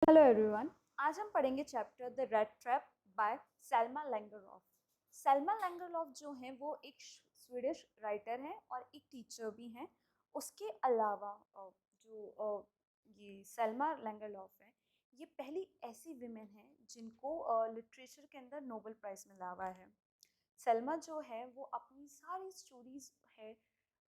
Hello everyone. आज हम पढ़ेंगे chapter the red trap by Selma Lagerlöf. Selma Lagerlöf जो हैं वो एक स्वीडिश राइटर हैं और एक टीचर भी हैं। उसके अलावा ये सेल्मा लैंगरलॉफ है, ये पहली ऐसी विमेन है जिनको लिटरेचर के अंदर नोबेल प्राइज़ मिला हुआ है। सेल्मा जो है वो अपनी सारी स्टोरीज है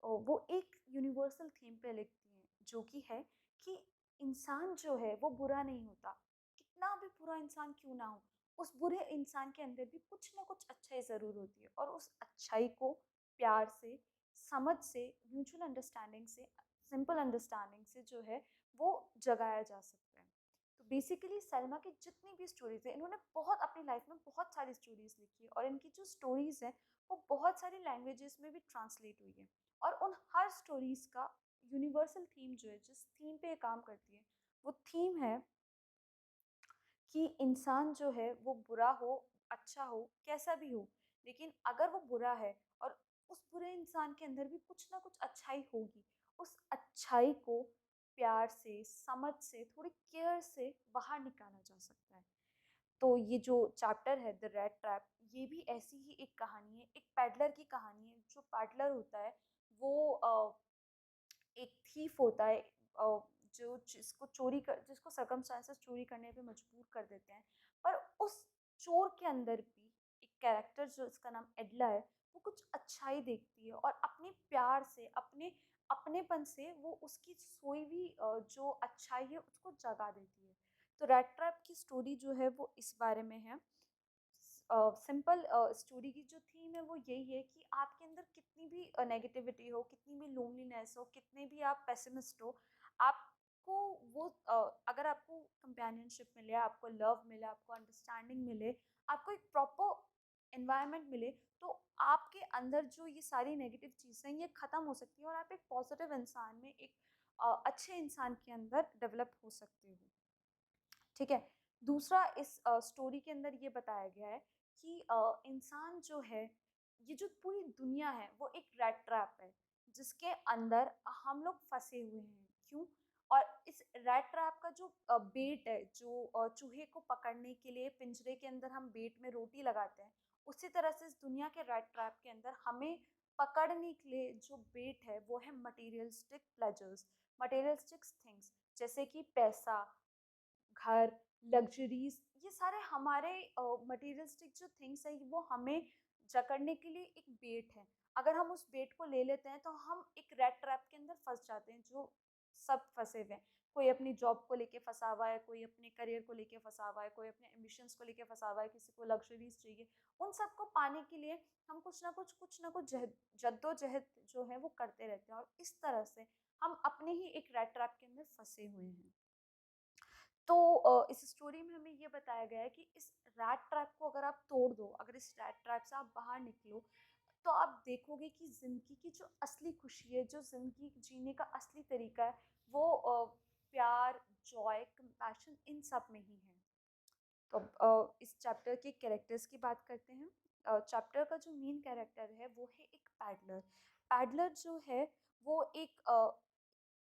वो एक यूनिवर्सल थीम पे लिखती हैं, जो कि है कि इंसान जो है वो बुरा नहीं होता। कितना भी बुरा इंसान क्यों ना हो, उस बुरे इंसान के अंदर भी कुछ ना कुछ अच्छाई ज़रूर होती है, और उस अच्छाई को प्यार से, समझ से, म्यूचुअल अंडरस्टैंडिंग से, सिंपल अंडरस्टैंडिंग से जो है वो जगाया जा सकता है। तो बेसिकली सलमा की जितनी भी स्टोरीज है, इन्होंने बहुत अपनी लाइफ में बहुत सारी स्टोरीज लिखी है, और इनकी जो स्टोरीज है वो बहुत सारी लैंग्वेजेस में भी ट्रांसलेट हुई है। और उन हर स्टोरीज का यूनिवर्सल थीम जो है, जिस थीम पे ये काम करती है, वो थीम है कि इंसान जो है वो बुरा हो, अच्छा हो, कैसा भी हो, लेकिन अगर वो बुरा है और उस बुरे इंसान के अंदर भी कुछ ना कुछ अच्छाई होगी, उस अच्छाई को प्यार से, समझ से, थोड़ी केयर से बाहर निकाला जा सकता है। तो ये जो चैप्टर है द रेड ट्रैप, ये भी ऐसी ही एक कहानी है, एक पैडलर की कहानी है। जो पैडलर होता है वो एक थीफ होता है, जो जिसको सर्कमस्टांसेस चोरी करने पे मजबूर कर देते हैं। पर उस चोर के अंदर भी एक कैरेक्टर, जो इसका नाम एडला है, वो कुछ अच्छाई देखती है और अपने प्यार से, अपने अपनेपन से वो उसकी सोई हुई जो अच्छाई है उसको जगा देती है। तो रेड ट्रैप की स्टोरी जो है वो इस बारे में है। सिंपल स्टोरी की जो थीम है वो यही है कि आपके अंदर कितनी भी नेगेटिविटी हो, कितनी भी लोनलीनेस हो, कितने भी आप पेसिमिस्ट हो, आपको वो अगर आपको कंपेनियनशिप मिले, आपको लव मिले, आपको अंडरस्टैंडिंग मिले, आपको एक प्रॉपर एनवायरनमेंट मिले, तो आपके अंदर जो ये सारी नेगेटिव चीज़ें ये ख़त्म हो सकती है और आप एक पॉजिटिव इंसान में, एक अच्छे इंसान के अंदर डेवलप हो सकते हो। ठीक है। दूसरा, इस स्टोरी के अंदर ये बताया गया है कि इंसान जो है, ये जो पूरी दुनिया है वो एक रैट ट्रैप है, जिसके अंदर हम लोग फंसे हुए हैं। क्यों? और इस रैट ट्रैप का जो बेट है, जो चूहे को पकड़ने के लिए पिंजरे के अंदर हम बेट में रोटी लगाते हैं, उसी तरह से इस दुनिया के रैट ट्रैप के अंदर हमें पकड़ने के लिए जो बेट है वो है मटेरियलिस्टिक प्लेजर्स, मटेरियलिस्टिक थिंग्स, जैसे कि पैसा, घर, लग्जरीज, ये सारे हमारे मटेरियलिस्टिक जो थिंग्स है वो हमें जकड़ने के लिए एक बेट है। अगर हम उस बेट को ले लेते हैं तो हम एक रेट ट्रैप के अंदर फंस जाते हैं, जो सब फंसे हुए हैं। कोई अपनी जॉब को लेके फंसा हुआ है, कोई अपने करियर को लेके फंसा हुआ है, कोई अपने एम्बिशंस को लेके फंसा हुआ है, किसी को लग्जरीज चाहिए। उन सबको पाने के लिए हम कुछ ना कुछ जद्दोजहद जो है वो करते रहते हैं, और इस तरह से हम अपने ही एक रेट ट्रैप के अंदर फंसे हुए हैं। तो इस स्टोरी में हमें ये बताया गया है कि इस रैट ट्रैप को अगर आप तोड़ दो, अगर इस रैट ट्रैप से आप बाहर निकलो, तो आप देखोगे कि ज़िंदगी की जो असली खुशी है, जो ज़िंदगी जीने का असली तरीका है, वो प्यार, जॉय, कंपैशन, इन सब में ही है। तो अब इस चैप्टर के कैरेक्टर्स की बात करते हैं। चैप्टर का जो मेन कैरेक्टर है वो है एक पैडलर। पैडलर जो है वो एक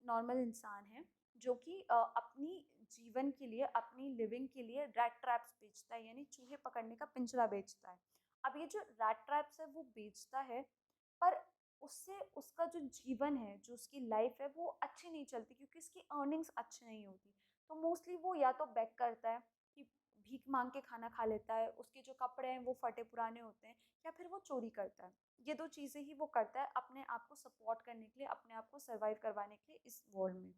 नॉर्मल इंसान है, जो कि अपनी जीवन के लिए, अपनी लिविंग के लिए रैट ट्रैप्स बेचता है, यानी चूहे पकड़ने का पिंजरा बेचता है। अब ये जो रैट ट्रैप्स है वो बेचता है, पर उससे उसका जो जीवन है, जो उसकी लाइफ है, वो अच्छी नहीं चलती, क्योंकि इसकी अर्निंग्स अच्छी नहीं होती। तो मोस्टली वो या तो बेग करता है, कि भीख मांग के खाना खा लेता है, उसके जो कपड़े हैं वो फटे पुराने होते हैं, या फिर वो चोरी करता है। ये दो चीज़ें ही वो करता है अपने आप को सपोर्ट करने के लिए, अपने आप को सर्वाइव करवाने के लिए इस वर्ल्ड में।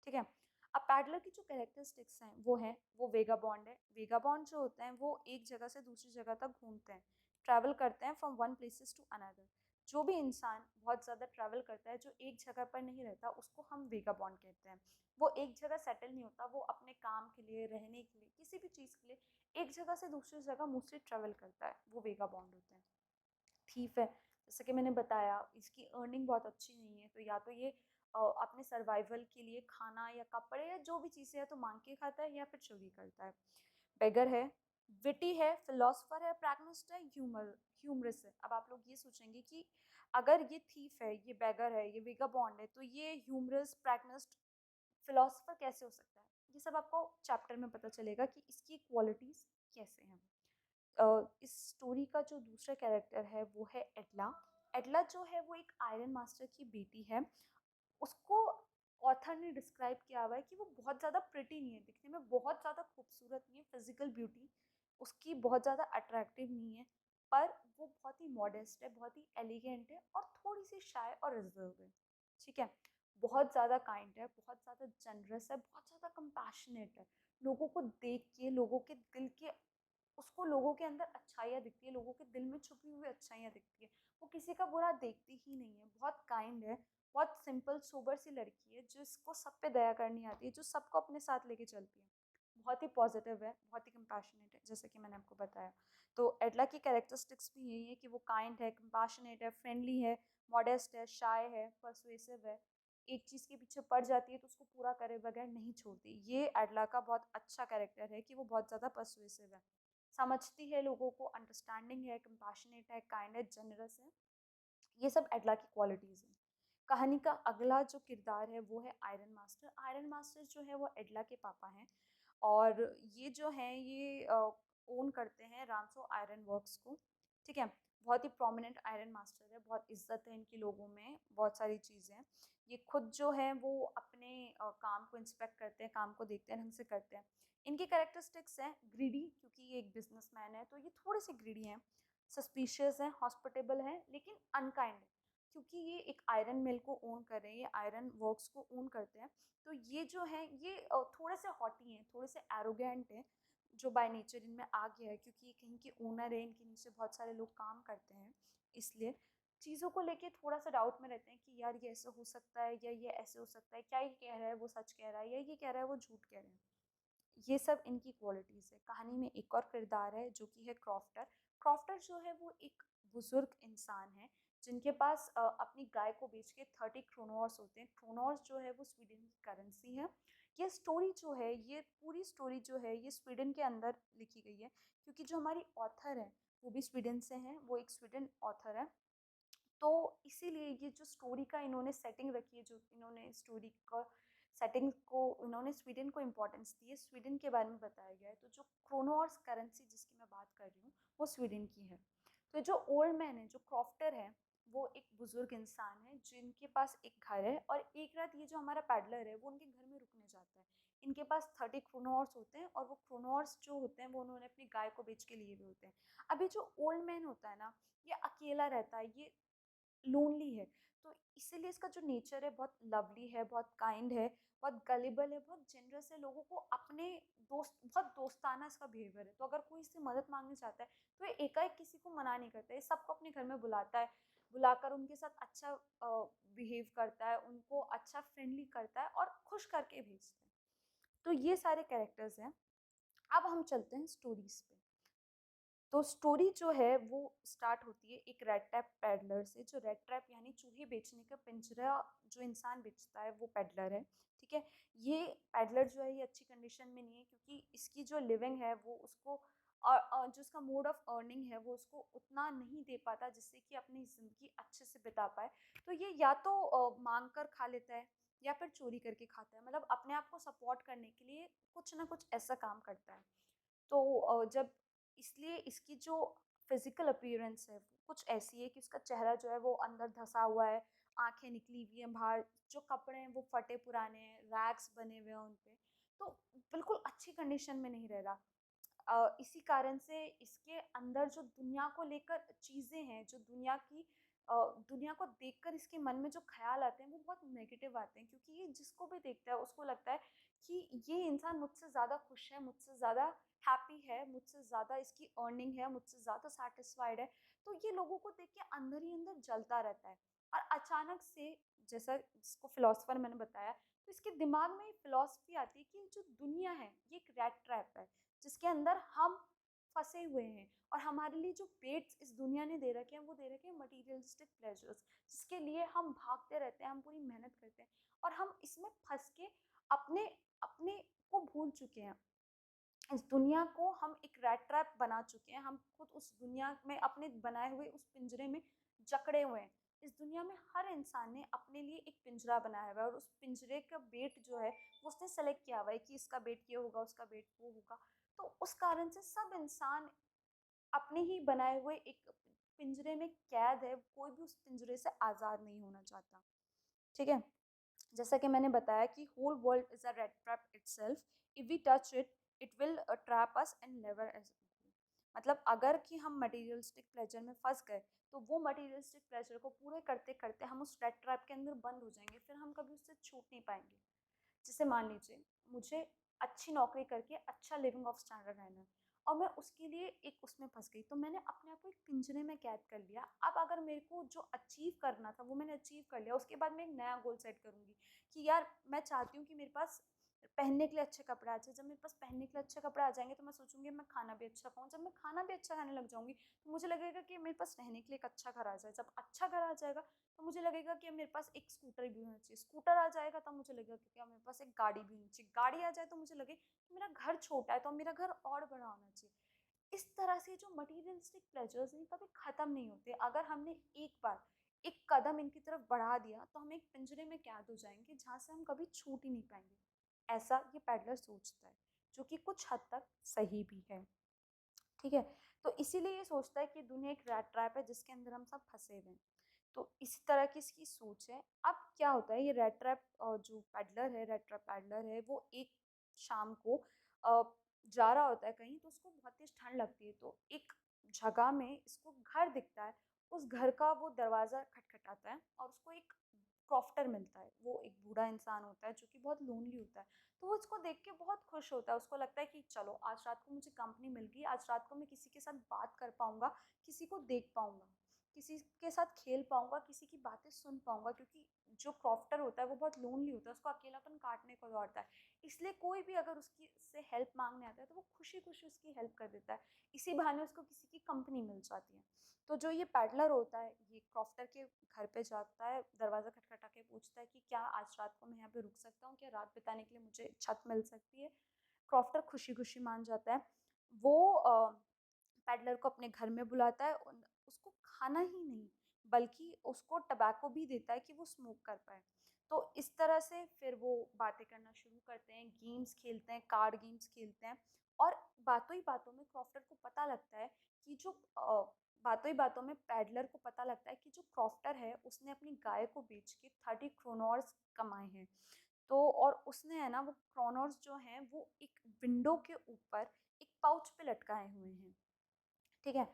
ठीक है। अब पैडलर की जो कैरेक्टरिस्टिक्स हैं वो वेगाबॉन्ड है। वेगाबॉन्ड जो होते हैं वो एक जगह से दूसरी जगह तक घूमते हैं, ट्रैवल करते हैं from one places to another. जो भी इंसान बहुत ज़्यादा ट्रैवल करता है, जो एक जगह पर नहीं रहता, उसको हम वेगाबॉन्ड कहते हैं। वो एक जगह सेटल नहीं होता, वो अपने काम के लिए, रहने के लिए, किसी भी चीज़ के लिए एक जगह से दूसरी जगह मोस्टली ट्रैवल करता है, वो वेगाबॉन्ड होते हैं। थीफ है, जैसे कि मैंने बताया, इसकी अर्निंग बहुत अच्छी नहीं है, तो या तो ये अपने सर्वाइवल के लिए खाना या कपड़े या जो भी चीज़ें है तो मांग के खाता है, या फिर चोरी करता है। बेगर है, विटी है, फिलोसफर है, प्रैग्निस्ट है, ह्यूमरस है। अब आप लोग ये सोचेंगे कि अगर ये थीफ है, ये बेगर है, ये वेगाबॉन्ड है, तो ये ह्यूमरस, प्रैग्निस्ट, फिलोसफर कैसे हो सकता है? ये सब आपको चैप्टर में पता चलेगा कि इसकी क्वालिटीज़ कैसे हैं। इस स्टोरी का जो दूसरा कैरेक्टर है वो है एडला। एडला जो है वो एक आयरन मास्टर की बेटी है। उसको ऑथर ने डिस्क्राइब किया हुआ है कि वो बहुत ज़्यादा प्रिटी नहीं है, दिखने में बहुत ज़्यादा खूबसूरत नहीं है, फिजिकल ब्यूटी उसकी बहुत ज़्यादा अट्रैक्टिव नहीं है, पर वो बहुत ही मॉडेस्ट है, बहुत ही एलिगेंट है और थोड़ी सी शाय और रिजर्व है। ठीक है, बहुत ज़्यादा काइंड है, बहुत ज़्यादा जनरस है, बहुत ज़्यादा कंपैशनेट है। लोगों को देख के लोगों के दिल के उसको लोगों के अंदर अच्छाइयाँ दिखती है, लोगों के दिल में छुपी हुई अच्छाइयाँ दिखती है। वो किसी का बुरा देखती ही नहीं है, बहुत काइंड है, बहुत सिंपल सोबर सी लड़की है जिसको सब पे दया करनी आती है, जो सबको अपने साथ लेके चलती है। बहुत ही पॉजिटिव है, बहुत ही कंपैशनेट है, जैसे कि मैंने आपको बताया। तो एडला की कैरेक्टरिस्टिक्स भी यही है कि वो काइंड है, कंपैशनेट है, फ्रेंडली है, मॉडेस्ट है, शाय है, परसुएसिव है। एक चीज़ के पीछे पड़ जाती है तो उसको पूरा करे बगैर नहीं छोड़ती। ये एडला का बहुत अच्छा कैरेक्टर है कि वो बहुत ज़्यादा परसुएसिव है, समझती है लोगों को, अंडरस्टैंडिंग है, कंपैशनेट है, काइंड है, जनरस है। ये सब एडला की क्वालिटीज़ हैं। कहानी का अगला जो किरदार है वो है आयरन मास्टर। आयरन मास्टर जो है वो एडला के पापा हैं और ये जो हैं ये ओन करते हैं रामसो आयरन वर्क्स को। ठीक है, बहुत ही प्रोमिनेंट आयरन मास्टर है, बहुत इज्जत है इनकी लोगों में, बहुत सारी चीज़ें हैं। ये खुद जो है वो अपने काम को इंस्पेक्ट करते हैं, काम को देखते हैं, ढंग से करते हैं। इनकी कैरेक्टरिस्टिक्स हैं ग्रीडी, क्योंकि ये एक बिजनेसमैन है तो ये थोड़े से ग्रीडी हैं, सस्पिशियस हैं, हॉस्पिटेबल हैं, लेकिन अनकाइंड है क्योंकि ये एक आयरन मिल को ओन कर रहे हैं, ये आयरन वर्क्स को ओन करते हैं। तो ये जो है ये थोड़े से हॉटी हैं, थोड़े से एरोगेंट हैं, जो बाय नेचर इनमें आ गया है क्योंकि ये कहीं के ओनर है, इनके नीचे बहुत सारे लोग काम करते हैं, इसलिए चीज़ों को लेके थोड़ा सा डाउट में रहते हैं कि यार ये ऐसे हो सकता है या ये ऐसे हो सकता है, क्या ये कह रहा है वो सच कह रहा है या ये कह रहा है वो झूठ कह रहा है। ये सब इनकी क्वालिटीज़ है। कहानी में एक और किरदार है जो कि है क्रॉफ्टर। क्रॉफ्टर जो है वो एक बुजुर्ग इंसान है जिनके पास अपनी गाय को बेच के 30 क्रोनॉर्स होते हैं। क्रोनॉर्स जो है वो स्वीडन की करेंसी है। ये स्टोरी जो है, ये पूरी स्टोरी जो है ये स्वीडन के अंदर लिखी गई है क्योंकि जो हमारी ऑथर है वो भी स्वीडन से हैं, वो एक स्वीडन ऑथर है। तो इसीलिए ये जो स्टोरी का इन्होंने सेटिंग रखी है, जो इन्होंने स्टोरी का सेटिंग को इन्होंने स्वीडन को इम्पोर्टेंस दी है, स्वीडन के बारे में बताया गया है। तो जो क्रोनोर्स करेंसी जिसकी मैं बात कर रही हूँ वो स्वीडन की है। तो जो ओल्ड मैन है, जो क्रॉफ्टर है, वो एक बुजुर्ग इंसान है जिनके पास एक घर है और एक रात ये जो हमारा पैडलर है वो उनके घर में रुकने जाता है। इनके पास 30 क्रोनोर्स होते हैं और वो क्रोनोर्स जो होते हैं वो उन्होंने अपनी गाय को बेच के लिए हुए होते हैं। अभी जो ओल्ड मैन होता है ना, ये अकेला रहता है, ये लोनली है। तो इसीलिए इसका जो नेचर है बहुत लवली है, बहुत काइंड है, बहुत गलिबल है, बहुत जनरस है, लोगों को अपने दोस्त, बहुत दोस्ताना इसका बिहेवियर है। तो अगर कोई इससे मदद मांगने चाहता है तो ये एकाएक किसी को मना नहीं करता, ये सबको अपने घर में बुलाता है, बुलाकर उनके साथ अच्छा बिहेव करता है, उनको अच्छा फ्रेंडली करता है और खुश करके भेजता है। तो ये सारे कैरेक्टर्स हैं। अब हम चलते हैं स्टोरीज पे। तो स्टोरी जो है वो स्टार्ट होती है एक रेड टैप पैडलर से। जो रेड ट्रैप यानी चूहे बेचने का पिंजरा जो इंसान बेचता है वो पैडलर है। ठीक है, ये पैडलर जो है ये अच्छी कंडीशन में नहीं है क्योंकि इसकी जो लिविंग है वो उसको जो उसका मोड ऑफ अर्निंग है वो उसको उतना नहीं दे पाता जिससे कि अपनी ज़िंदगी अच्छे से बिता पाए। तो ये या तो मांग कर खा लेता है या फिर चोरी करके खाता है, मतलब अपने आप को सपोर्ट करने के लिए कुछ ना कुछ ऐसा काम करता है। तो जब इसलिए इसकी जो फिजिकल अपीयरेंस है वो कुछ ऐसी है कि उसका चेहरा जो है वो अंदर धंसा हुआ है, आंखें निकली हुई हैं बाहर, जो कपड़े हैं वो फटे पुराने हैं, रैग्स बने हुए हैं उन पे, तो बिल्कुल अच्छी कंडीशन में नहीं रह रहा। इसी कारण से इसके अंदर जो दुनिया को लेकर चीज़ें हैं, जो दुनिया की अ, दुनिया को देखकर इसके मन में जो ख्याल आते हैं वो बहुत नेगेटिव आते हैं क्योंकि ये जिसको भी देखता है उसको लगता है कि ये इंसान मुझसे ज़्यादा खुश है, मुझसे ज़्यादा हैप्पी है, मुझसे ज़्यादा इसकी अर्निंग है, मुझसे ज़्यादा सेटिस्फाइड है। तो ये लोगों को देख के अंदर ही अंदर जलता रहता है। और अचानक से, जैसा जिसको फिलोसफर मैंने बताया, तो इसके दिमाग में फिलॉसफी आती है कि जो दुनिया है ये एक रैट ट्रैप है जिसके अंदर हम फंसे हुए हैं और हमारे लिए जो पेट्स इस दुनिया ने दे रखे हैं वो दे रखे हैं मटीरियलिस्टिक प्लेजर्स, जिसके लिए हम भागते रहते हैं, हम पूरी मेहनत करते हैं और हम इसमें फंस के अपने अपने को भूल चुके हैं। इस दुनिया को हम एक रैट ट्रैप बना चुके हैं, हम खुद उस दुनिया में अपने बनाए हुए उस पिंजरे में जकड़े हुए हैं। इस दुनिया में हर इंसान ने अपने लिए एक पिंजरा बनाया हुआ है और उस पिंजरे का वेट जो है वो उसने सेलेक्ट किया हुआ है कि इसका वेट ये होगा, उसका वेट वो होगा। तो उस कारण से सब इंसान अपने ही बनाए हुए एक पिंजरे में कैद है, कोई भी उस पिंजरे से आज़ाद नहीं होना चाहता। ठीक है? जैसा कि मैंने बताया कि whole world is a red trap itself, if we touch it it will trap us and never age. मतलब अगर कि हम मटेरियलिस्टिक प्लेजर में फंस गए तो वो मटेरियलिस्टिक प्लेजर को पूरे करते करते हम उस रेड ट्रैप के अंदर बंद हो जाएंगे, फिर हम कभी उससे छूट नहीं पाएंगे। जैसे मान लीजिए मुझे अच्छी नौकरी करके अच्छा लिविंग ऑफ स्टैंडर्ड रहना है और मैं उसके लिए एक उसमें फंस गई, तो मैंने अपने आप को एक पिंजरे में कैद कर लिया। अब अगर मेरे को जो अचीव करना था वो मैंने अचीव कर लिया, उसके बाद मैं एक नया गोल सेट करूंगी कि यार मैं चाहती हूँ कि मेरे पास पहनने के लिए अच्छे कपड़े आ जाए। जब मेरे पास पहनने के लिए अच्छे कपड़े आ जाएंगे तो मैं सोचूंगी मैं खाना भी अच्छा खाऊं। जब मैं खाना भी अच्छा खाने लग जाऊंगी तो मुझे लगेगा कि मेरे पास रहने के लिए एक अच्छा घर आ जाए। जब अच्छा घर आ जाएगा तो मुझे लगेगा कि मेरे पास एक स्कूटर भी होना चाहिए। स्कूटर आ जाएगा तब मुझे लगेगा कि मेरे पास एक गाड़ी भी होनी चाहिए। गाड़ी आ जाए तो मुझे लगे कि मेरा घर छोटा है तो मेरा घर और बड़ा होना चाहिए। इस तरह से जो मटीरियलिस्टिक प्लेजर्स हैं कभी ख़त्म नहीं होते। अगर हमने एक बार एक कदम इनकी तरफ बढ़ा दिया तो हम एक पिंजरे में कैद हो जाएंगे जहाँ से हम कभी छूट ही नहीं पाएंगे। ऐसा ये पैडलर सोचता है, जो कि कुछ हद तक सही भी है। ठीक है? तो इसीलिए ये सोचता है कि दुनिया एक रैट ट्रैप है जिसके अंदर हम सब फंसे हुए हैं। तो इसी तरह की इसकी सोच है। अब क्या होता है, ये रेड ट्रैप जो पैडलर है, रेड ट्रैप पैडलर है, वो एक शाम को अ, जा रहा होता है कहीं, तो उसको बहुत तेज ठंड लगती है। तो एक जगह में इसको घर दिखता है। उस घर का वो दरवाज़ा खटखटाता है और उसको एक क्रॉफ्टर मिलता है। वो एक बूढ़ा इंसान होता है जो कि बहुत लोनली होता है। तो वो इसको देख के बहुत खुश होता है। उसको लगता है कि चलो आज रात को मुझे कंपनी मिल गई, आज रात को मैं किसी के साथ बात कर पाऊंगा, किसी को देख पाऊंगा, किसी के साथ खेल पाऊंगा, किसी की बातें सुन पाऊंगा। क्योंकि जो क्रॉफ्टर होता है वो बहुत लोनली होता है, उसको अकेलापन काटने को दौड़ता है। इसलिए कोई भी अगर उसकी से हेल्प मांगने आता है तो वो खुशी खुशी उसकी हेल्प कर देता है। इसी बहाने उसको किसी की कंपनी मिल जाती है। तो जो ये पैडलर होता है ये क्रॉफ्टर के घर पे जाता है, दरवाज़ा खटखटा के पूछता है कि क्या आज रात को मैं यहाँ पे रुक सकता हूँ, क्या रात बिताने के लिए मुझे छत मिल सकती है। क्रॉफ्टर खुशी खुशी मान जाता है। वो पैडलर को अपने घर में बुलाता है, उसको खाना ही नहीं बल्कि उसको टबैको भी देता है कि वो स्मोक कर पाए। तो इस तरह से फिर वो बातें करना शुरू करते हैं, गेम्स खेलते हैं, कार्ड गेम्स खेलते हैं। और बातों ही बातों में क्रॉफ्टर को पता लगता है कि जो बातों ही बातों में पैडलर को पता लगता है कि जो क्रॉफ्टर है उसने अपनी गाय को बेच के 30 क्रोनॉर्स कमाए हैं। तो और उसने है ना वो क्रोनॉर्स जो हैं वो एक विंडो के ऊपर एक पाउच पे लटकाए हुए हैं। ठीक है?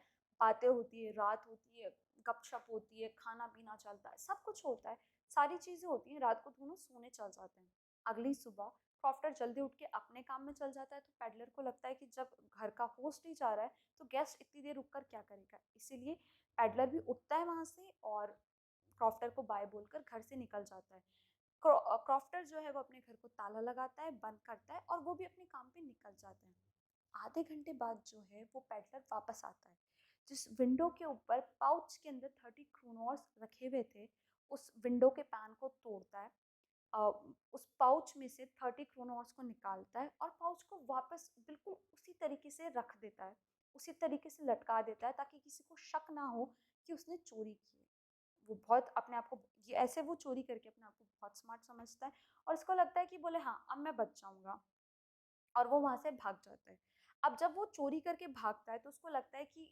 बातें होती है, रात होती है, गपशप होती है, खाना-पीना चलता है, सब कुछ होता है, सारी चीज़ें होती हैं, रात को दोनों सोने चल जाते हैं। अगली सुबह क्रॉफ्टर जल्दी उठ के अपने काम में चल जाता है, तो पैडलर को लगता है कि जब घर का होस्ट ही जा रहा है, तो गेस्ट इतनी देर रुक कर क्या करेगा? इसीलिए पैडलर भी उठता है वहाँ से और क्रॉफ्टर को बाय बोलकर घर से निकल जाता है। क्रॉफ्टर जो है वो अपने घर को ताला लगाता है, बंद करता है और वो भी अपने काम पे निकल जाता है। आधे घंटे बाद जो है वो पैडलर वापस आता है। जिस विंडो के ऊपर पाउच के अंदर 30 क्रोनॉर्स रखे हुए थे, उस विंडो के पैन को तोड़ता है। अ, उस पाउच में से 30 क्रोनॉर्स को निकालता है और पाउच को वापस बिल्कुल उसी तरीके से रख देता है, उसी तरीके से लटका देता है ताकि किसी को शक ना हो कि उसने चोरी की है। वो बहुत अपने आप को ये ऐसे वो चोरी करके अपने आप को बहुत स्मार्ट समझता है और इसको लगता है कि बोले हाँ अब मैं बच जाऊंगा, और वो वहाँ से भाग जाता है। अब जब वो चोरी करके भागता है तो उसको लगता है कि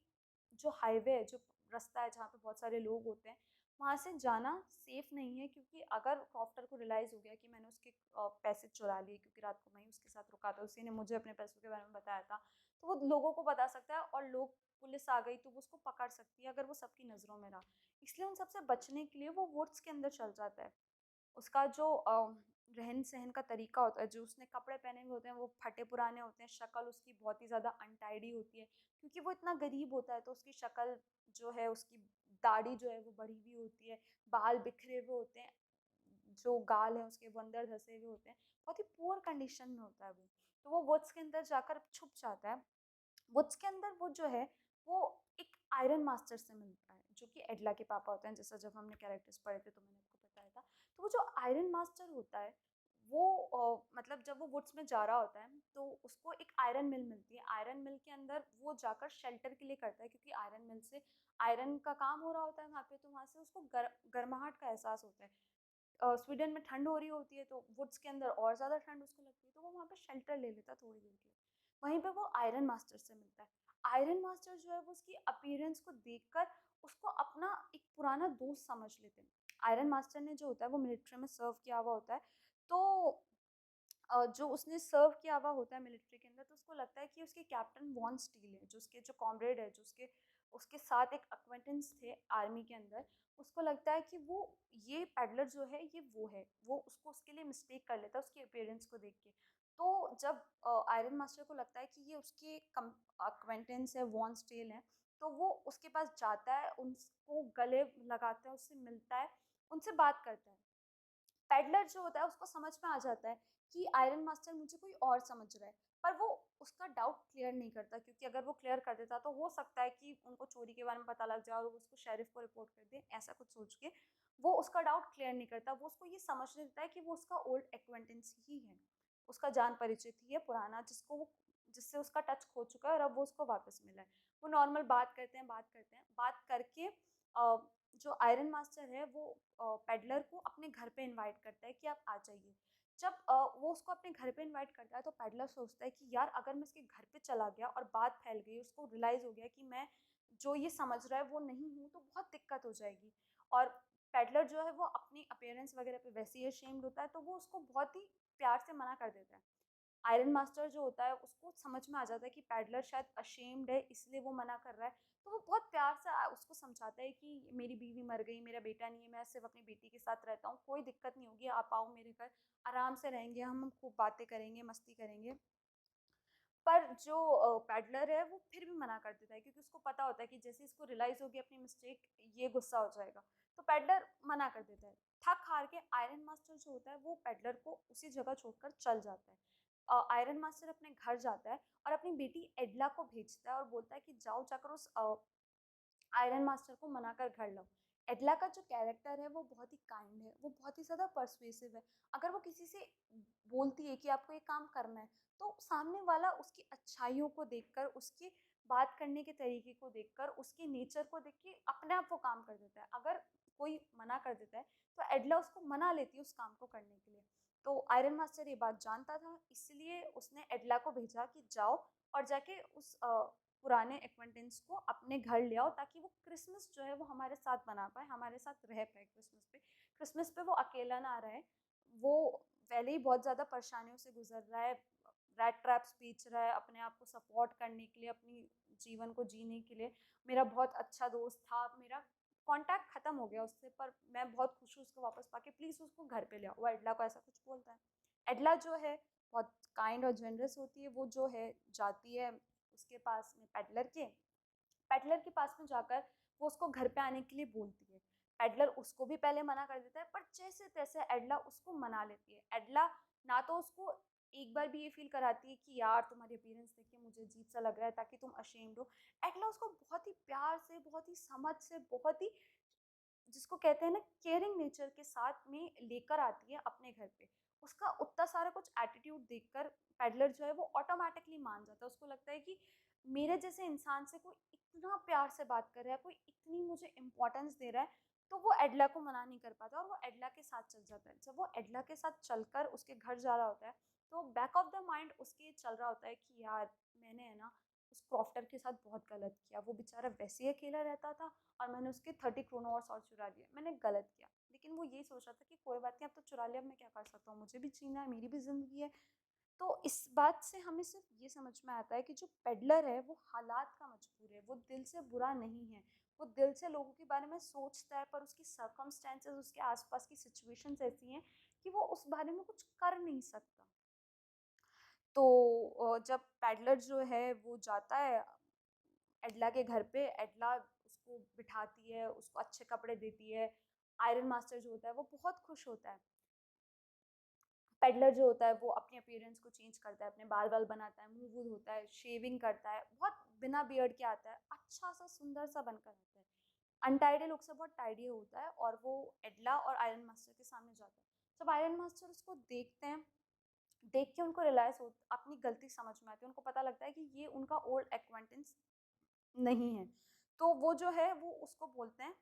जो हाईवे है, जो रास्ता है जहाँ पे बहुत सारे लोग होते हैं, वहाँ से जाना सेफ नहीं है। क्योंकि अगर क्रॉफ्टर को रियलाइज़ हो गया कि मैंने उसके पैसे चुरा लिए, क्योंकि रात को मैं ही उसके साथ रुका था, उसी ने मुझे अपने पैसों के बारे में बताया था, तो वो लोगों को बता सकता है और लोग पुलिस आ गई तो वो उसको पकड़ सकती है अगर वो सबकी नज़रों में रहा। इसलिए उन सबसे बचने के लिए वो वुड्स के अंदर चल जाता है। उसका जो रहन-सहन का तरीका होता है, जो उसने कपड़े पहने हुए होते हैं वो फटे-पुराने होते हैं, शक्ल उसकी बहुत ही ज़्यादा अनटाइडी होती है। क्योंकि वो इतना गरीब होता है तो उसकी शक्ल जो है, उसकी दाढ़ी जो है वो बढ़ी हुई होती है, बाल बिखरे हुए होते हैं, जो गाल हैं उसके वो अंदर धँसे हुए होते हैं, बहुत ही पुअर कंडीशन में होता है वो। तो वो वुड्स के अंदर जाकर छुप जाता है। वुड्स के अंदर वो जो है वो एक आयरन मास्टर से मिलता है जो कि एडला के पापा होते हैं। जैसा जब हमने कैरेक्टर्स पढ़े थे तो मैंने आपको बताया था। तो वो जो आयरन मास्टर होता है वो मतलब जब वो वुड्स में जा रहा होता है तो उसको एक आयरन मिल मिलती है। आयरन मिल के अंदर वो जाकर शेल्टर के लिए करता है, क्योंकि आयरन मिल से आयरन का काम हो रहा होता है वहाँ पे, तो वहाँ से उसको गर्माहट का एहसास होता है। स्वीडन में ठंड हो रही होती है तो वुड्स के अंदर और ज़्यादा ठंड उसको लगती है, तो वो वहाँ पे शेल्टर ले लेता है थोड़ी देर के लिए। वहीं पे वो आयरन मास्टर से मिलता है। आयरन मास्टर जो है वो उसकी अपीयरेंस को देखकर उसको अपना एक पुराना दोस्त समझ लेते हैं। आयरन मास्टर ने जो होता है वो मिलिट्री में सर्व किया हुआ होता है, तो जो उसने सर्व किया हुआ होता है मिलिट्री के अंदर, तो उसको लगता है कि उसके कैप्टन वॉन स्टील है, जो उसके जो कॉमरेड है, जो उसके उसके साथ एक अक्वेंटेंस थे आर्मी के अंदर, उसको लगता है कि वो ये पैडलर जो है ये वो है। वो उसको उसके लिए मिस्टेक कर लेता है उसकी अपीयरेंस को देख के। तो जब आयरन मास्टर को लगता है कि ये उसके अक्वेंटेंस है, वॉन स्टील है, तो वो उसके पास जाता है, उनको गले लगाता है, उससे मिलता है, उनसे बात करता है। पैडलर जो होता है उसको समझ में आ जाता है कि आयरन मास्टर मुझे कोई और समझ रहा है, पर वो उसका डाउट क्लियर नहीं करता, क्योंकि अगर वो क्लियर कर देता तो हो सकता है कि उनको चोरी के बारे में पता लग जाए और वो उसको शेरिफ को रिपोर्ट कर दे, ऐसा कुछ सोच के वो उसका डाउट क्लियर नहीं करता। वो उसको ये समझने देता है कि वो उसका ओल्ड एक्वेंटेंस ही है, उसका जान परिचित ही है पुराना, जिससे उसका टच खो चुका है और अब वो उसको वापस मिला है। वो नॉर्मल बात करते हैं, बात करके जो आयरन मास्टर है वो पेडलर को अपने घर पे इनवाइट करता है कि आप आ जाइए। जब वो उसको अपने घर पे इनवाइट करता है तो पेडलर सोचता है कि यार अगर मैं इसके घर पे चला गया और बात फैल गई, उसको रियलाइज़ हो गया कि मैं जो ये समझ रहा है वो नहीं हूँ, तो बहुत दिक्कत हो जाएगी। और पेडलर जो है वो अपनी अपीयरेंस वगैरह पे वैसे ही अशेम्ड होता है, तो वो उसको बहुत ही प्यार से मना कर देता है। आयरन मास्टर जो होता है उसको समझ में आ जाता है कि पैडलर शायद अशेम्ड है, इसलिए वो मना कर रहा है। तो वो बहुत प्यार से उसको समझाता है कि मेरी बीवी मर गई, मेरा बेटा नहीं है, मैं सिर्फ अपनी बेटी के साथ रहता हूँ, कोई दिक्कत नहीं होगी, आप आओ मेरे घर, आराम से रहेंगे, हम खूब बातें करेंगे, मस्ती करेंगे। पर जो पैडलर है वो फिर भी मना कर देता है, क्योंकि उसको पता होता है कि जैसे इसको रियलाइज होगी अपनी मिस्टेक, ये गुस्सा हो जाएगा। तो पैडलर मना कर देता है। थक हार के आयरन मास्टर जो होता है वो पैडलर को उसी जगह छोड़कर चल जाता है। आयरन मास्टर अपने घर जाता है और अपनी बेटी एडला को भेजता है और बोलता है कि जाओ जाकर उस आयरन मास्टर को मनाकर घर लाओ। एडला का जो कैरेक्टर है वो बहुत ही काइंड है, वो बहुत ही ज़्यादा परसुएसिव है। अगर वो किसी से बोलती है कि आपको ये काम करना है, तो सामने वाला उसकी अच्छाइयों को देखकर, उसकी बात करने के तरीके को देखकर, उसके नेचर को देख के अपने आप वो काम कर देता है। अगर कोई मना कर देता है तो एडला उसको मना लेती है उस काम को करने के लिए। तो आयरन मास्टर ये बात जानता था, इसलिए उसने एडला को भेजा कि जाओ और जाके उस पुराने एक्वेंटेंस को अपने घर ले आओ, ताकि वो क्रिसमस जो है वो हमारे साथ मना पाए, हमारे साथ रह पाए क्रिसमस पे वो अकेला ना रहे। वो पहले ही बहुत ज़्यादा परेशानियों से गुजर रहा है, रैट ट्रैप्स बेच रहा है अपने आप को सपोर्ट करने के लिए, अपनी जीवन को जीने के लिए। मेरा बहुत अच्छा दोस्त था, मेरा कांटेक्ट ख़त्म हो गया उससे, पर मैं बहुत खुश हूँ उसको वापस पाके, प्लीज़ उसको घर पे ले आओ। वो एडला को ऐसा कुछ बोलता है। एडला जो है बहुत काइंड और जनरस होती है, वो जो है जाती है उसके पास में पेडलर के पास में जाकर वो उसको घर पे आने के लिए बोलती है। पेडलर उसको भी पहले मना कर देता है, पर जैसे तैसे एडला उसको मना लेती है। एडला ना तो उसको एक बार भी ये फील कराती है कि यार तुम्हारी अपीयरेंस देख के मुझे अजीब सा लग रहा है ताकि तुम अशेम्ड हो। एडला उसको बहुत ही प्यार से, बहुत ही समझ से, बहुत ही जिसको कहते हैं ना केयरिंग नेचर के साथ में लेकर आती है अपने घर पे। उसका उतना सारा कुछ एटीट्यूड देखकर पेडलर जो है वो ऑटोमेटिकली मान जाता है। उसको लगता है कि मेरे जैसे इंसान से कोई इतना प्यार से बात कर रहा है, कोई इतनी मुझे इम्पोर्टेंस दे रहा है, तो वो एडला को मना नहीं कर पाता और वो एडला के साथ चल जाता है। जब वो एडला के साथ चलकर उसके घर जा रहा होता है, तो बैक ऑफ द माइंड उसके चल रहा होता है कि यार मैंने है ना उस क्रॉफ्टर के साथ बहुत गलत किया, वो बेचारा वैसे ही अकेला रहता था और मैंने उसके 30 क्रोनोर्स और चुरा लिए, मैंने गलत किया। लेकिन वो ये सोच रहा था कि कोई बात नहीं, अब तो चुरा लिया, अब मैं क्या कर सकता हूँ, मुझे भी जीना है, मेरी भी ज़िंदगी है। तो इस बात से हमें सिर्फ ये समझ में आता है कि जो पेडलर है वो हालात का मजबूर है, वो दिल से बुरा नहीं है। वो दिल से लोगों के बारे में सोचता है, पर उसकी सर्कमस्टेंसेस, उसके आसपास की सिचुएशंस ऐसी हैं कि वो उस बारे में कुछ कर नहीं सकता। तो जब पैडलर जो है वो जाता है एडला के घर पे, एडला उसको बिठाती है, उसको अच्छे कपड़े देती है। आयरन मास्टर जो होता है वो बहुत खुश होता है। पेडलर जो होता है वो अपनी अपीयरेंस को चेंज करता है, अपने बाल बाल बनाता है, मुंह वूह धोता है, शेविंग करता है, बहुत बिना बियर्ड के आता है, अच्छा सा सुंदर सा बनकर आता है। अनटाइडी लुक से बहुत टाइडी होता है और वो एडला और आयरन मास्टर के सामने जाता है। जब आयरन मास्टर उसको देखते हैं, देख के उनको रियलाइज़ हो अपनी गलती समझ में आती है, उनको पता लगता है कि ये उनका ओल्ड एक्वेंटेंस नहीं है। तो वो जो है वो उसको बोलते हैं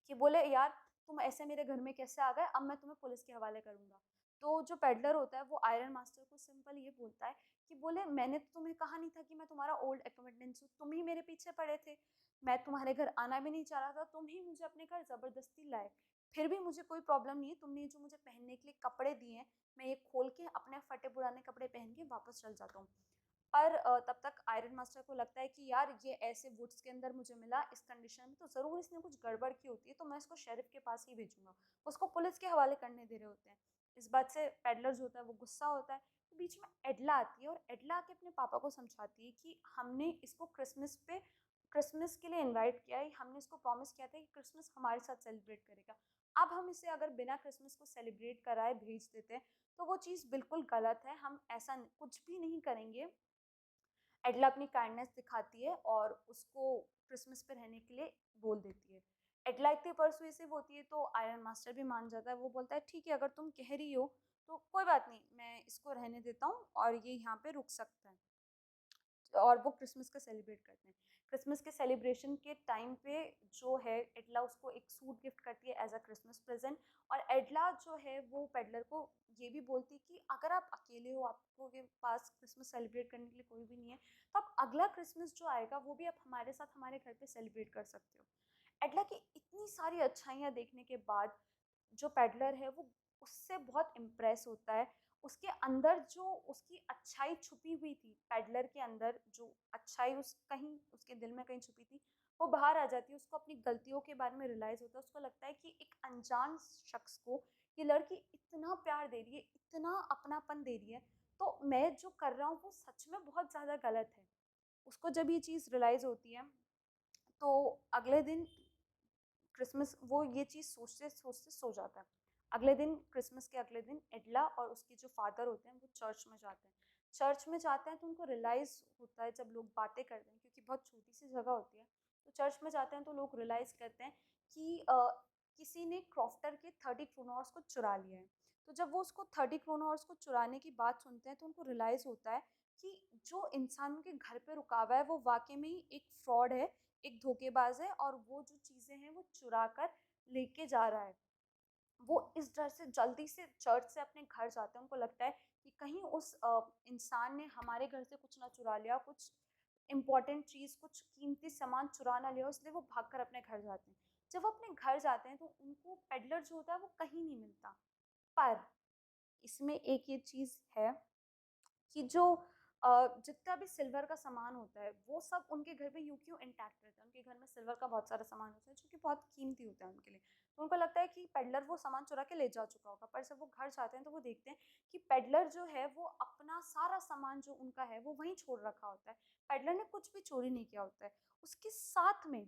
कि बोले यार तुम ऐसे मेरे घर में कैसे आ गए, अब मैं तुम्हें पुलिस के हवाले करूँगा। तो जो पेडलर होता है वो आयरन मास्टर को सिंपल ये बोलता है कि बोले मैंने तो तुम्हें कहा नहीं था कि मैं तुम्हारा ओल्ड एक्वेंटेंस हूँ, तुम ही मेरे पीछे पड़े थे। मैं तुम्हारे घर आना भी नहीं चाह रहा था, तुम ही मुझे अपने घर ज़बरदस्ती लाए। फिर भी मुझे कोई प्रॉब्लम नहीं है, तुमने जो मुझे पहनने के लिए कपड़े दिए हैं, मैं ये खोल के अपने फटे पुराने कपड़े पहन के वापस चल जाता हूँ। पर तब तक आयरन मास्टर को लगता है कि यार ये ऐसे वुड्स के अंदर मुझे मिला इस कंडीशन में, तो ज़रूर इसने कुछ गड़बड़ की होती है, तो मैं इसको शेरिफ के पास ही भेजूंगा। उसको पुलिस के हवाले करने दे रहे होते हैं। इस बात से पेडलर जो होता है वो गुस्सा होता है। तो बीच में एडला आती है और एडला आके अपने पापा को समझाती है कि हमने इसको क्रिसमस के लिए इनवाइट किया है, हमने इसको प्रॉमिस किया था कि क्रिसमस हमारे साथ सेलिब्रेट करेगा। अब हम इसे अगर बिना क्रिसमस को सेलिब्रेट कराए भेज देते हैं तो वो चीज़ बिल्कुल गलत है, हम ऐसा कुछ भी नहीं करेंगे। एडला अपनी काइंडनेस दिखाती है और उसको क्रिसमस पे रहने के लिए बोल देती है। एडला इतनी परसुएसिव होती है तो आयरन मास्टर भी मान जाता है। वो बोलता है ठीक है, अगर तुम कह रही हो तो कोई बात नहीं, मैं इसको रहने देता हूँ और ये यहाँ पे रुक सकता है। और वो क्रिसमस का सेलिब्रेट करते हैं। क्रिसमस के सेलिब्रेशन के टाइम पे जो है एडला उसको एक सूट गिफ्ट करती है एज अ क्रिसमस प्रेजेंट। और एडला जो है वो पेडलर को ये भी बोलती है कि अगर आप अकेले हो, आपको के पास क्रिसमस सेलिब्रेट करने के लिए कोई भी नहीं है, तो आप अगला क्रिसमस जो आएगा वो भी आप हमारे साथ हमारे घर पे सेलिब्रेट कर सकते हो। एडला की इतनी सारी अच्छाइयाँ देखने के बाद जो पेडलर है वो उससे बहुत इम्प्रेस होता है। उसके अंदर जो उसकी अच्छाई छुपी हुई थी, पेडलर के अंदर जो अच्छाई उस कहीं उसके दिल में कहीं छुपी थी, वो बाहर आ जाती है। उसको अपनी गलतियों के बारे में रियलाइज़ होता है। उसको लगता है कि एक अनजान शख्स को ये लड़की इतना प्यार दे रही है, इतना अपनापन दे रही है, तो मैं जो कर रहा हूँ वो सच में बहुत ज़्यादा गलत है। उसको जब ये चीज़ रियलाइज़ होती है तो अगले दिन क्रिसमस वो ये चीज़ सोचते सोचते सो जाता है। अगले दिन क्रिसमस के अगले दिन एडला और उसके जो फादर होते हैं वो चर्च में जाते हैं। चर्च में जाते हैं तो उनको रियलाइज़ होता है जब लोग बातें करते हैं, क्योंकि बहुत छोटी सी जगह होती है। तो चर्च में जाते हैं तो लोग रियलाइज़ करते हैं कि किसी ने क्रॉफ्टर के 30 क्रोनॉर्स को चुरा लिया है। तो जब वो उसको 30 क्रोनॉर्स को चुराने की बात सुनते हैं तो उनको रियलाइज़ होता है कि जो इंसान उनके घर पे रुका हुआ है वो वाक़ई में ही एक फ्रॉड है, एक धोखेबाज है, और वो जो चीज़ें हैं वो चुरा कर लेके जा रहा है। वो इस डर से जल्दी से चर्च से अपने घर जाते हैं। उनको लगता है कि कहीं उस इंसान ने हमारे घर से कुछ ना चुरा लिया, कुछ इम्पोर्टेंट चीज़, कुछ कीमती सामान चुरा ना लिया, इसलिए वो भागकर अपने घर जाते हैं। जब वो अपने घर जाते हैं तो उनको पेडलर जो होता है वो कहीं नहीं मिलता। पर इसमें एक ये चीज़ है कि जो जितना भी सिल्वर का सामान होता है वो सब उनके घर पे यूं क्यों इंटैक्ट रहता है। उनके घर में सिल्वर का बहुत सारा सामान होता है जो कि बहुत कीमती होता है उनके लिए। तो उनको लगता है कि पेडलर वो सामान चुरा के ले जा चुका होगा। पर जब वो घर जाते हैं तो वो देखते हैं कि पेडलर जो है वो अपना सारा सामान जो उनका है वो वहीं छोड़ रखा होता है। पेडलर ने कुछ भी चोरी नहीं किया होता है। उसके साथ में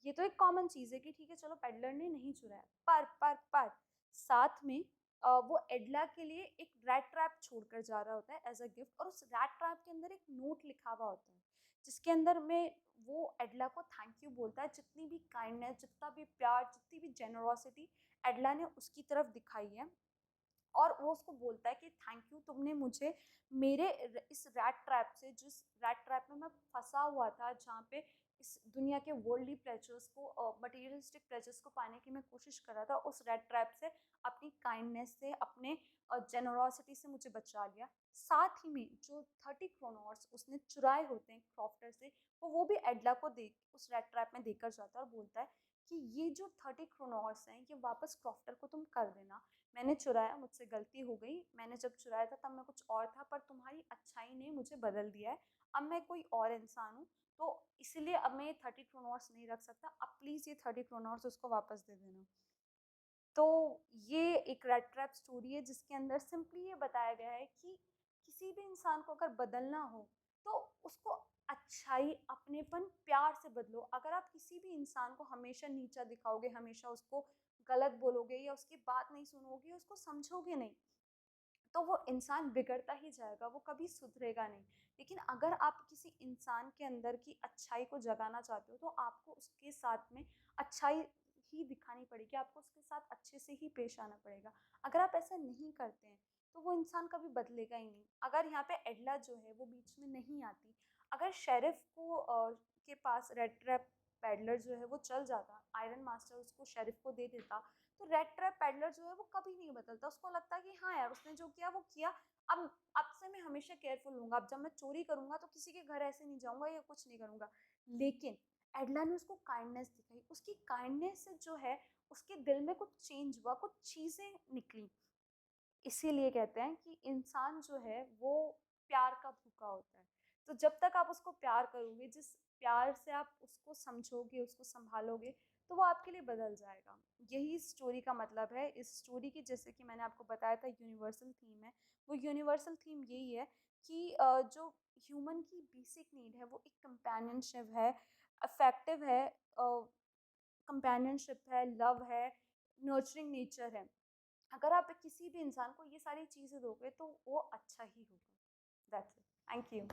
ये तो एक कॉमन चीज़ है कि ठीक है चलो पेडलर ने नहीं चुराया, पर साथ में वो एडला के लिए एक रैट ट्रैप छोड़कर जा रहा होता है एज अ गिफ्ट। और उस रैट ट्रैप के अंदर एक नोट लिखा हुआ होता है जिसके अंदर में वो एडला को थैंक यू बोलता है। जितनी भी काइंडनेस, जितना भी प्यार, जितनी भी जेनरोसिटी एडला ने उसकी तरफ दिखाई है, और वो उसको बोलता है कि थैंक यू, तुमने मुझे मेरे इस रैट ट्रैप से, जिस रैट ट्रैप में मैं फंसा हुआ था, जहाँ पे इस दुनिया के वर्ल्डली प्लेजर्स को, मटेरियलिस्टिक प्लेजर्स को पाने की मैं कोशिश कर रहा था, उस रैट ट्रैप से अपनी काइंडनेस से, अपने जेनरोसिटी से मुझे बचा लिया। साथ ही में जो 30 क्रोनॉर्स उसने चुराए होते हैं क्रॉफ्टर से, वो भी एडला को दे उस रैट ट्रैप में देकर जाता है और बोलता है कि ये जो 30 क्रोनॉर्स हैं ये वापस क्रॉफ्टर को तुम कर देना। मैंने चुराया, मुझसे गलती हो गई, मैंने जब चुराया था तब मैं कुछ और था, पर तुम्हारी अच्छाई ने मुझे बदल दिया है। अब मैं कोई और इंसान हूँ, तो इसलिए अब मैं ये 30 क्रोनॉर्स नहीं रख सकता। अब प्लीज़ ये 30 क्रोनॉर्स उसको वापस दे देना। तो ये एक रेड ट्रैप स्टोरी है जिसके अंदर सिंपली ये बताया गया है कि किसी भी इंसान को अगर बदलना हो तो उसको अच्छाई, अपनेपन, प्यार से बदलो। अगर आप किसी भी इंसान को हमेशा नीचा दिखाओगे, हमेशा उसको गलत बोलोगे या उसकी बात नहीं सुनोगे, उसको समझोगे नहीं, तो वो इंसान बिगड़ता ही जाएगा, वो कभी सुधरेगा नहीं। लेकिन अगर आप किसी इंसान के अंदर की अच्छाई को जगाना चाहते हो तो आपको उसके साथ में अच्छाई ही दिखानी पड़ेगी, आपको उसके साथ अच्छे से ही पेश आना पड़ेगा। अगर आप ऐसा नहीं करते हैं तो वो इंसान कभी बदलेगा ही नहीं। अगर यहाँ पे एडला जो है वो बीच में नहीं आती, अगर शेरिफ को के पास रेड ट्रैप पैडलर जो है वो चल जाता, आयरन मास्टर उसको शेरिफ को दे देता, तो रेड ट्रैप पैडलर जो है वो कभी नहीं बदलता। उसको लगता कि हाँ यार उसने जो किया वो किया, अब से मैं हमेशा केयरफुल रहूंगा, अब जब मैं चोरी करूंगा तो किसी के घर ऐसे नहीं जाऊंगा या कुछ नहीं करूंगा। लेकिन एडला ने उसको काइंडनेस दिखाई, उसकी काइंडनेस से जो है उसके दिल में कुछ चेंज हुआ, कुछ चीजें निकली। इसीलिए कहते हैं कि इंसान जो है वो प्यार का भूखा होता है। तो जब तक आप उसको प्यार करोगे, जिस प्यार से आप उसको समझोगे, उसको संभालोगे, तो वो आपके लिए बदल जाएगा। यही इस स्टोरी का मतलब है। इस स्टोरी की, जैसे कि मैंने आपको बताया था, यूनिवर्सल थीम है। वो यूनिवर्सल थीम यही है कि जो ह्यूमन की बेसिक नीड है वो एक कंपेनियनशिप है, अफेक्टिव है, कंपेनियनशिप है, लव है, नर्चरिंग नेचर है। अगर आप किसी भी इंसान को ये सारी चीज़ें दोगे तो वो अच्छा ही होगा। That's it. Thank you.